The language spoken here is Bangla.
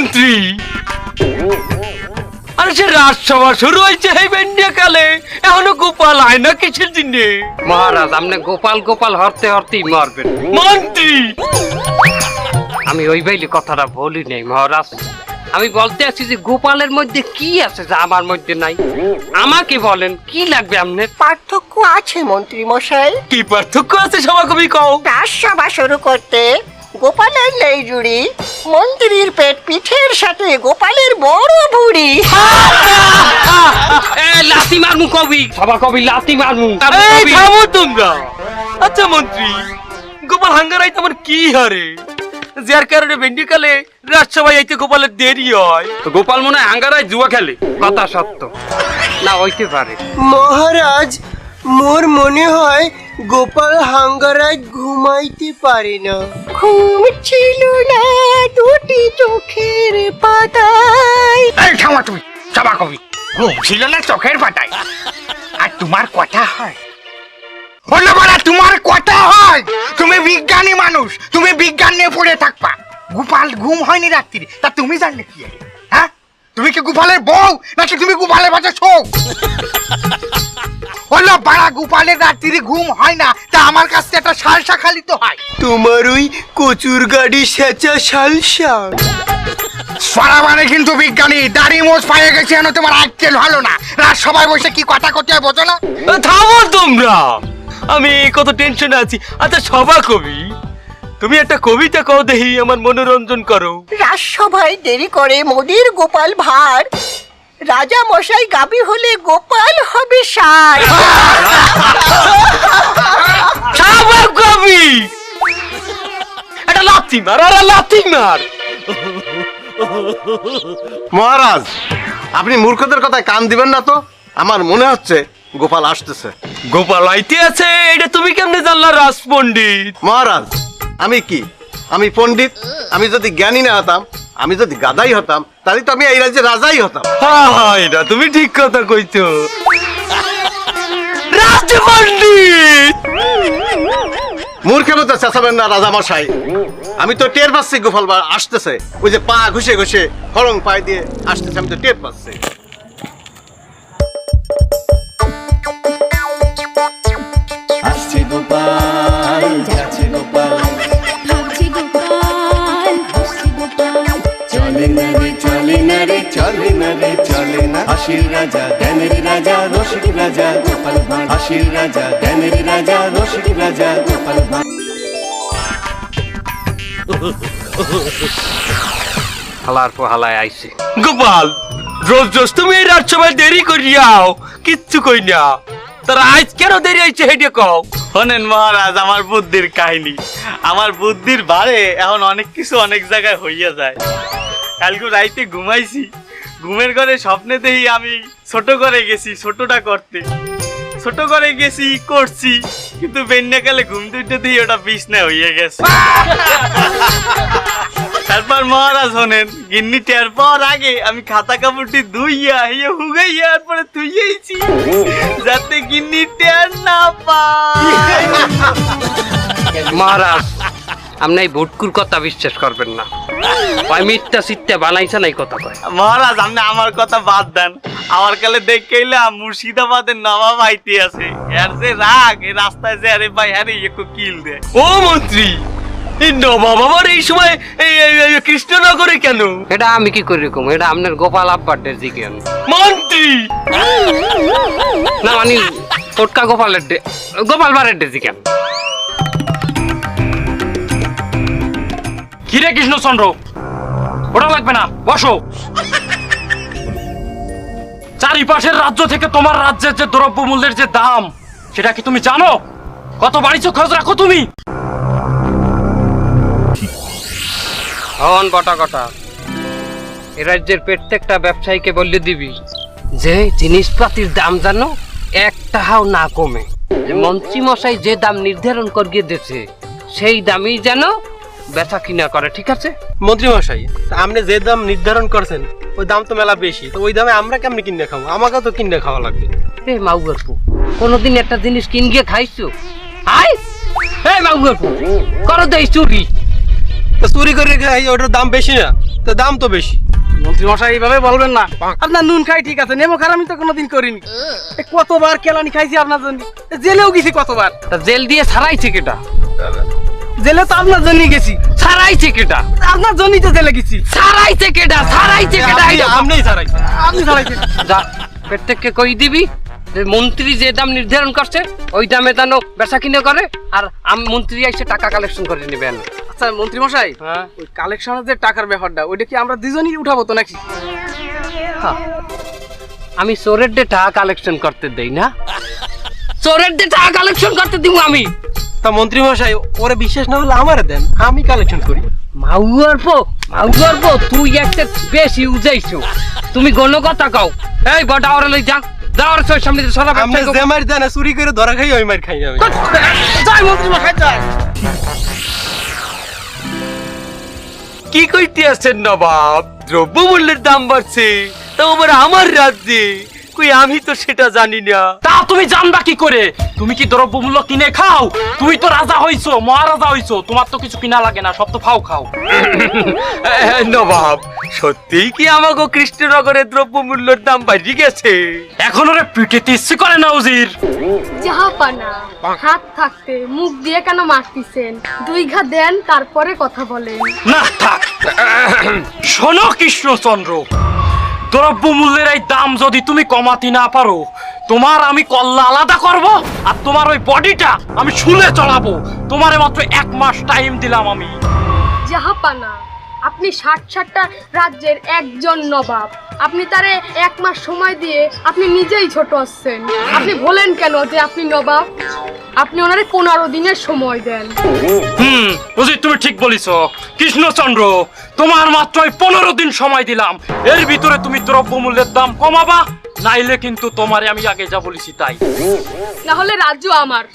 মন্ত্রী আরে সে রাজসভা শুরু হয়েছে এই বেন্ডিয়া কালে এখনো গোপাল আয় না কিসের দিনে? মহারাজ আপনি গোপাল গোপাল হরতে হরতেই মরবেন। মন্ত্রী আমি ওই বাইলি কথাটা বলি নাই মহারাজ, আমি বলতে আছি যে গোপালের মধ্যে কি আছে যা আমার মধ্যে নাই। আমাকে বলেন কি লাগবে আপনার? পার্থক্য আছে মন্ত্রী মশাই। কি পার্থক্য আছে সভাকবি কও? রাজসভা শুরু করতে গোপালের লেজুড়ি, মন্ত্রীর পেট পিঠের সাথে গোপালের বড় ভুড়ি। লাথি মারমু কবি, সভা কবি লাথি মারমু। এই থামো তোমরা। আচ্ছা মন্ত্রী, গোপাল হাঙ্গারাই তোমার কি হারে যার কারণে বেন্ডি কালে রাজসভায় আইতে গোপালের দেরি হয়? গোপাল মনে হয় আঙ্গারায় জুয়া খেলে। কথা সত্য না হইতে পারে মহারাজ, মোর মনে হয় গোপাল হাঙ্গারায় ঘুমাইতে পারে না। ঘুম ছিল না দুটি চোখের পাতায়। এই থামো তুমি সভা কবি, ঘুম ছিল না চোখের পাতায়, আর তোমার কথা হয় হলো বলা, তোমার কথা হয়। তুমি বিজ্ঞানী মানুষ, তুমি বিজ্ঞান নিয়ে পড়ে থাকবা। গোপাল ঘুম হয়নি রাত্রি, তা তুমি জানলে কি? হ্যাঁ, তুমি কি গোপালের বউ নাকি তুমি গোপালের বাচ্চা ছো? হলো বাড়া, গোপালের রাত্রি ঘুম হয় না, তা আমার কাছে একটা সালসা খালি তো হয়। তোমার ওই কচুর গাড়ি সেচা শালসা। সারা মানে কিন্তু বিজ্ঞানী দাড়ি মোজ পায়ে গেছে, এনে তোমার আক্কেল ভালো না। রাত সবাই বসে কি কথা করতে হয় বোঝো না? থামো তোমরা, আমি কত টেনশনে আছি। আচ্ছা সভাকবি, তুমি একটা কবিতা কও দেখি, আমার মনোরঞ্জন করো। রাজসভায় দেরি করে মোদির গোপাল ভার, রাজা মশাই গাবি হলে গোপাল হবে ষাঁড়। সভাকবি এটা লাথি মার, আরে লাথি মার। মহারাজ, আপনি মূর্খদের কথায় কান দিবেন না তো। আমার মনে হচ্ছে গোপাল আসতেছে। গোপাল আইতে আছে, এটা তুমি কেমনে জানলা রাজপণ্ডিত? মহারাজ, আমি কি, আমি পণ্ডিত? আমি যদি জ্ঞানী না হতাম, আমি যদি গাদাই হতাম, তাহলে তো আমি এই রাজ্যের রাজাই হতাম। হ্যাঁ এটা তুমি ঠিক কথা কইছো, রাজপণ্ডিত। মূর্খের মতো চেঁচাবেন না রাজা মশাই। আমি তো টের পাচ্ছি গোপাল আসতেছে। ওই যে পা ঘুষে ঘুষে খড়ং পায়ে দিয়ে আসতেছে, আমি তো টের পাচ্ছি। আসছে গোপাল, যাচ্ছে গোপাল, ভাবছে গোপাল, হাসছে গোপাল, চলে না রে চলে না রে চলে না রে চলে না। হাসির রাজা জ্ঞানের রাজা রসিক রাজা গোপাল ভাঁড়, হাসির রাজা জ্ঞানের রাজা রসিক রাজা গোপাল ভাঁড়। হালার পর হালায় আইছে। গোপাল, রোজ রোজ তুমি এই রাজসভায় দেরি করিয়াও, কিচ্ছু কই না। তার আজ কেন দেরি হয়েছে হেঁটে কও? শোনেন মহারাজ, আমার বুদ্ধির কাহিনী, আমার বুদ্ধির বারে এখন অনেক কিছু অনেক জায়গায় হইয়া যায়। কালকে রাইতে ঘুমাইছি, ঘুমের ঘরে স্বপ্নে দেখি আমি ছোট করে গেছি ছোটটা করতে, ছোট করে গেছি করছি, কিন্তু বেন্যাকালে ঘুম দুইটা দিয়ে ওটা বিছনা হইয়া গেছে। তারপর মহারাজ হনেন গিন্নি টের পাওয়ার আগে আমি খাতা কাপড়টি ধুইয়া হিয়া হুগাইয়া পরে ধুইয়াইছি যাতে গিন্নি টের না পায়। মহারাজ আপনি এই ভুটকুর কথা বিশ্বাস করবেন না, ওই মিথ্যা সিটটা বানাইছে না এই কথা কয়। মহারাজ আপনি আমার কথা বাদ দেন, আমার কালে দেখেইলাম মুর্শিদাবাদের নবাব আইতে আছে, এর যে রাগ এই রাস্তায় যে আরে ভাই আরে একটু কিল দেয়। ও মন্ত্রী, এই নবাব আবার এই সময় এই কৃষ্ণনগরে কেন? এটা আমি কি করি কম, এটা আপনার গোপাল আব্বার জিজ্ঞেন। মন্ত্রী না মানে টোটকা গোপালের গোপাল বারের জিজ্ঞেন। কিরে কৃষ্ণচন্দ্র, ওটা লাগবে না, বসো। চারিপাশের রাজ্য থেকে তোমার রাজ্যের যে দ্রব্যমূল্যের যে দাম, সেটা কি তুমি জানো? কত বাড়িছো খোঁজ রাখো তুমি? হন বটা কটা, এ রাজ্যের প্রত্যেকটা ব্যবসায়ীকে বললে দিবি যে জিনিসপাতির দাম জানো এক টাকাও না কমে। মন্ত্রী মশাই যে দাম নির্ধারণ করিয়ে দিয়েছে সেই দামই যেন বেচা কিনা করে, ঠিক আছে? মন্ত্রী মশাই, আপনি যে দাম নির্ধারণ করছেন ওই দাম তো মেলা বেশি, তো ওই দামে আমরা কেমনি কিনে খাবো? আমাকেও তো কিনে খাওয়া লাগবে। রে মাউগরপু, কোনোদিন একটা জিনিস কিন গিয়ে খাইছো? আয় হে মাউগরপু, করো দেই চুরি। তো চুরি করে খাই ওটার দাম বেশি না, তো দাম তো বেশি। মন্ত্রী মশাই এইভাবে বলবেন না। আপনার নুন খাই ঠিক আছে, নেমো খার আমি তো কোনোদিন করিনি। কতবার কেলানি খাইছি আপনার জন্য, জেলেও গেছি কতবার। তা জেল দিয়ে ছাড়াইছে কেটা? জেলে তো আপনার জন্যই গেছি। ছাড়াইছে কেটা? আপনার জন্যই তো জেলে গেছি। ছাড়াইছে কেটা? ছাড়াইছে কেটা? আপনিই ছাড়াইছেন। আপনি ছাড়াইছেন। যা প্রত্যেককে কই দিবি যে মন্ত্রী যে দাম নির্ধারণ করছে ওই দামে যেন বেচা কিনে করে, আর মন্ত্রী এসে টাকা কালেকশন করে নেবেন। আচ্ছা মন্ত্রী মশাই, হ্যাঁ। ওই কালেকশনের যে টাকার ব্যাপারটা, ওইটা কি আমরা দুজনই উঠাবো তো নাকি? আমি চোরের ডে টাকা কালেকশন করতে দেই না, চোরের ডে টাকা কালেকশন করতে দিব আমি। তা মন্ত্রী মশাই ওরে বিশ্বাস না হলে আমারে দেন, আমি কালেকশন করি। মাউয়ার পো তুই একটা বেশি উজাইছো, তুমি গণ কথা কও। এই বড় আওরে লই যা, যাওয়ার সামনে সরা আপনি যে মার দেন চুরি করে ধরা খাই ওই মার খাই আমি। যাই মন্ত্রী মশাই যাই। কি কইতে আছেন নবাব? দ্রব্যমূল্যের দাম বাড়ছে, তা আবার আমার রাজ্যে? কই আমি তো সেটা জানি না। তা তুমি জানবা কি করে? তুমি কি দ্রব্যমূল্য কিনে খাও? তুমি তো রাজা হইছো, মহারাজা হইছো, তোমার তো কিছু কিনা লাগে না, সব তো ফাও খাও। নবাব, সত্যিই কি আমাগো কৃষ্ণনগরের দ্রব্যমূল্যের দাম বাড়ি গেছে? এখন ওরে পিটেতে ইচ্ছে করে না উজির। জাহাপানা, হাত থাকতে মুখ দিয়ে কেন মারতিছেন? 2 ঘা দেন, তারপরে কথা বলেন। না থাক। শোনো কৃষ্ণচন্দ্র, দ্রব্যমূল্যের এই দাম যদি তুমি কমাতে না পারো, তোমার আমি কল্লা আলাদা করব, আর তোমার ওই বডিটা আমি শুলে চড়াবো। তোমারে মাত্র 1 মাস টাইম দিলাম আমি। জাহাপানা, আপনি 60-60টা রাজ্যের একজন নবাব, আপনি তারে 1 মাস সময় দিয়ে আপনি নিজেই ছোট হচ্ছেন। আপনি বলেন কেন যে আপনি নবাব? আপনি ওনারে 15 দিনের সময় দেন। বুঝি তুমি ঠিক বলিস কৃষ্ণচন্দ্র, তোমার মাত্র 15 দিন সময় দিলাম, এর ভিতরে তুমি দ্রব্যমূল্যের দাম কমাবা, নাইলে কিন্তু তোমারে আমি আগে যা বলেছি তাই। না হলে রাজ্য আমার।